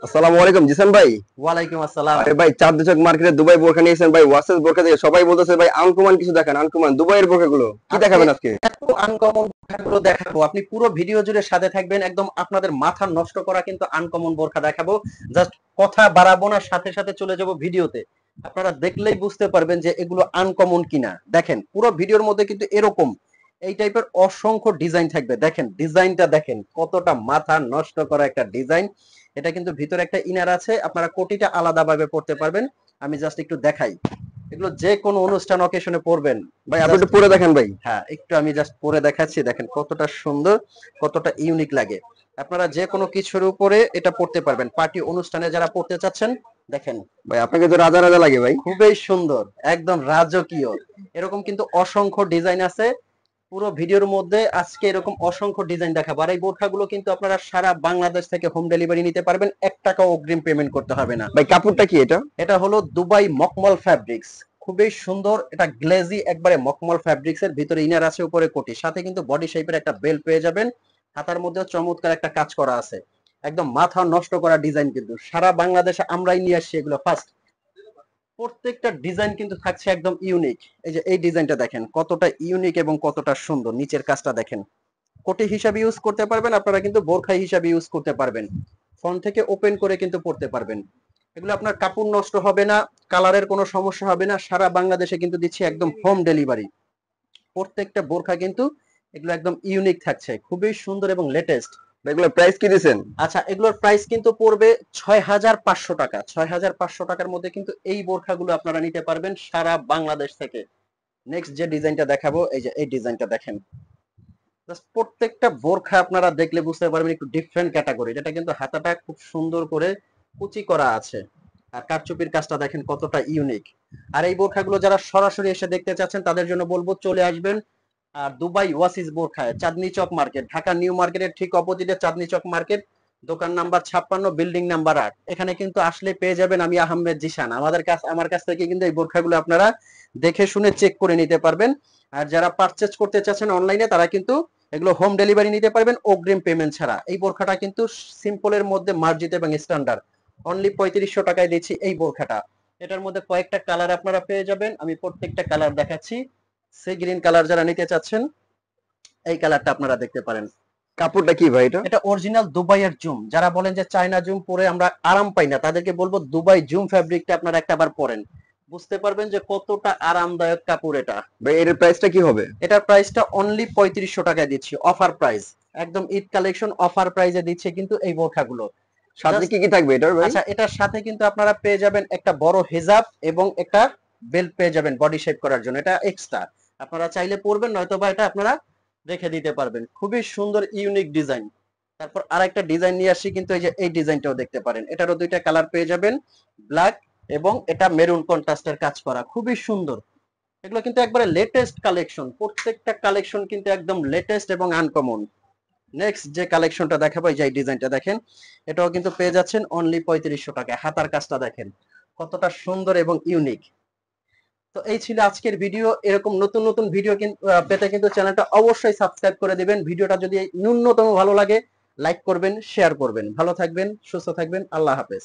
আসসালামু আলাইকুম জিসান ভাই। ওয়ালাইকুম আসসালাম। আরে ভাই, চাঁদ দেশক মার্কেটে দুবাই বোরখা নিয়েছেন ভাই, ওয়াসেস বোরখা দিয়ে সবাই বলতেছে ভাই আনকমন কিছু দেখান, আনকমন দুবাইয়ের বোরখাগুলো কি আজকে দেখাবেন আজকে? এত আনকমন বোরখাগুলো দেখাবো, আপনি পুরো ভিডিও জুড়ে সাথে থাকবেন। একদম আপনাদের মাথা নষ্ট করা কিন্তু আনকমন বোরখা দেখাবো। জাস্ট কথা বাড়াবো না, সাথে সাথে চলে যাব ভিডিওতে। আপনারা দেখলেই বুঝতে পারবেন যে এগুলো আনকমন কিনা। দেখেন পুরো ভিডিওর মধ্যে কিন্তু এরকম এই টাইপের অসংখ্য ডিজাইন থাকবে। দেখেন ডিজাইনটা দেখেন, কতটা মাথা নষ্ট করা একটা ডিজাইন। এটা কিন্তু ভিতরে একটা ইনার আছে, আপনারা কোটিটা আলাদাভাবে পড়তে পারবেন। আমি জাস্ট একটু দেখাই, এগুলো যে কোনো অনুষ্ঠান অকেশনে পরবেন। ভাই আপনি জাস্ট একটু পরে দেখেন ভাই। হ্যাঁ, একটু আমি জাস্ট পরে দেখাচ্ছি, দেখেন কতটা সুন্দর, কতটা ইউনিক লাগে। আপনারা যে কোনো কিছুর উপরে এটা পড়তে পারবেন, পার্টি অনুষ্ঠানে যারা পড়তে চাচ্ছেন। দেখেন ভাই আপনাকে তো রাজা রাজা লাগে ভাই। খুবই সুন্দর, একদম রাজকীয়। এরকম কিন্তু অসংখ্য ডিজাইন আছে পুরো ভিডিওর মধ্যে। আজকে এরকম অসংখ্য ডিজাইন দেখাবো। আর এই বোরখাগুলো কিন্তু আপনারা সারা বাংলাদেশ থেকে হোম ডেলিভারি নিতে পারবেন, 1 টাকাও অগ্রিম পেমেন্ট করতে হবে না। ভাই কাপড়টা কি এটা? এটা হলো দুবাই মকমল ফ্যাব্রিক্স, খুবই সুন্দর। এটা গ্লেজি একবারে মকমল ফ্যাব্রিক্স এর ভিতরে ইনার আছে, উপরে কোটি, সাথে কিন্তু বডি শেপের একটা বেল্ট পেয়ে যাবেন। হাতার মধ্যে চমৎকার একটা কাজ করা আছে। একদম মাথা নষ্ট করা ডিজাইন, কিন্তু সারা বাংলাদেশে আমরাই নিয়ে আসছি এগুলো ফার্স্ট। প্রত্যেকটা ডিজাইন কিন্তু থাকছে একদম ইউনিক। এই যে এই ডিজাইনটা দেখেন কতটা ইউনিক এবং কতটা সুন্দর। নিচের কাজটা দেখেন, কোটি হিসাবে ইউজ করতে পারবেন, আপনারা কিন্তু বোরখা হিসাবে ইউজ করতে পারবেন। ফোন থেকে ওপেন করে কিন্তু পড়তে পারবেন। এগুলো আপনার কাপড় নষ্ট হবে না, কালারের কোনো সমস্যা হবে না। সারা বাংলাদেশে কিন্তু দিচ্ছি একদম হোম ডেলিভারি। প্রত্যেকটা বোরখা কিন্তু এগুলো একদম ইউনিক থাকছে, খুবই সুন্দর এবং লেটেস্ট। ভাই এগুলো প্রাইস কি দিছেন? আচ্ছা, এগুলোর প্রাইস কিন্তু পড়বে 6,500 টাকা। 6,500 টাকার মধ্যে কিন্তু এই বোরখাগুলো আপনারা নিতে পারবেন সারা বাংলাদেশ থেকে। নেক্সট যে ডিজাইনটা দেখাবো, এই যে এই ডিজাইনটা দেখেন। জাস্ট প্রত্যেকটা বোরখা আপনারা দেখলে বুঝতে পারবেন একটু ডিফারেন্ট ক্যাটাগরি। এটা কিন্তু হাতাটা খুব সুন্দর করে কুচি করা আছে। আর কারচুপির কাজটা দেখেন কতটা ইউনিক। আর এই বোরখাগুলো যারা সরাসরি এসে দেখতে চাচ্ছেন তাদের জন্য বলবো চলে আসবেন আর Dubai ওয়াসিস বোরখায়, Chandni Chowk market, Dhaka new মার্কেটের ঠিক অপোজিটে চাঁদনি চক মার্কেট, দোকান নাম্বার 56, বিল্ডিং নাম্বার 8। এখানে কিন্তু আসলে পেয়ে যাবেন আমি আহমেদ জিশান। আমার কাছ থেকে কিন্তু এই বোরখাগুলো আপনারা দেখে শুনে চেক করে নিতে পারবেন। আর যারা পারচেজ করতে চাচ্ছেন অনলাইনে, তারা কিন্তু এগুলো হোম ডেলিভারি নিতে পারবেন অগ্রিম পেমেন্ট ছাড়া। এই বোরখাটা কিন্তু সিম্পলের মধ্যে মার্জিত এবং স্ট্যান্ডার্ড। অনলি 3500 টাকায় দিচ্ছি এই বোরখাটা। এটার মধ্যে কয়েকটা কালার আপনারা পেয়ে যাবেন, আমি প্রত্যেকটা কালার দেখাচ্ছি। সি গ্রিন কালার যারা নিতে চাচ্ছেন, এই কালারটা আপনারা দেখতে পারেন। কাপড়টা কি ভাই এটা? এটা অরিজিনাল দুবাইয়ের জুম। যারা বলেন যে চায়না জুম পরে আমরা আরাম পাই না, তাদেরকে বলবো দুবাই জুম ফ্যাব্রিকটা আপনারা একটাবার পরেন, বুঝতে পারবেন যে কতটা আরামদায়ক কাপড় এটা। ভাই এর প্রাইসটা কি হবে? এটার প্রাইসটা অনলি 3500 টাকায় দিচ্ছি, অফার প্রাইস। একদম ঈদ কালেকশন অফার প্রাইসে দিচ্ছে কিন্তু এই বোরখাগুলো। সাথে জাস্ট কি কি থাকবে এটার ভাই? আচ্ছা, এটার সাথে কিন্তু আপনারা পেয়ে যাবেন একটা বড় হেজাব এবং একটা বেল্ট পেয়ে যাবেন বডি শেপ করার জন্য, এটা এক্সট্রা। আপনারা চাইলে পরবেন, নয়তো বা এটা আপনারা রেখে দিতে পারবেন। খুবই সুন্দর ইউনিক ডিজাইন। তারপর আরেকটা ডিজাইন নিয়ে আসি, কিন্তু এই যে এই ডিজাইনটাও দেখতে পারেন। এটারও দুইটা কালার পেয়ে যাবেন, ব্ল্যাক এবং এটা মেরুন কন্ট্রাস্টের কাজ করা, খুবই সুন্দর। এগুলো কিন্তু একবারে লেটেস্ট কালেকশন, প্রত্যেকটা কালেকশন কিন্তু একদম লেটেস্ট এবং আনকমন। নেক্সট যে কালেকশনটা দেখাবো, এই যে ডিজাইনটা দেখেন, এটাও কিন্তু পেয়ে যাচ্ছেন অনলি 3500 টাকায়। হাতার কাজটা দেখেন কতটা সুন্দর এবং ইউনিক। তো এই ছিল আজকের ভিডিও। এরকম নতুন নতুন ভিডিও কিন্তু পেতে কিন্তু চ্যানেলটা অবশ্যই সাবস্ক্রাইব করে দিবেন। ভিডিওটা যদি ন্যূনতম ভালো লাগে লাইক করবেন, শেয়ার করবেন। ভালো থাকবেন, সুস্থ থাকবেন, আল্লাহ হাফেজ।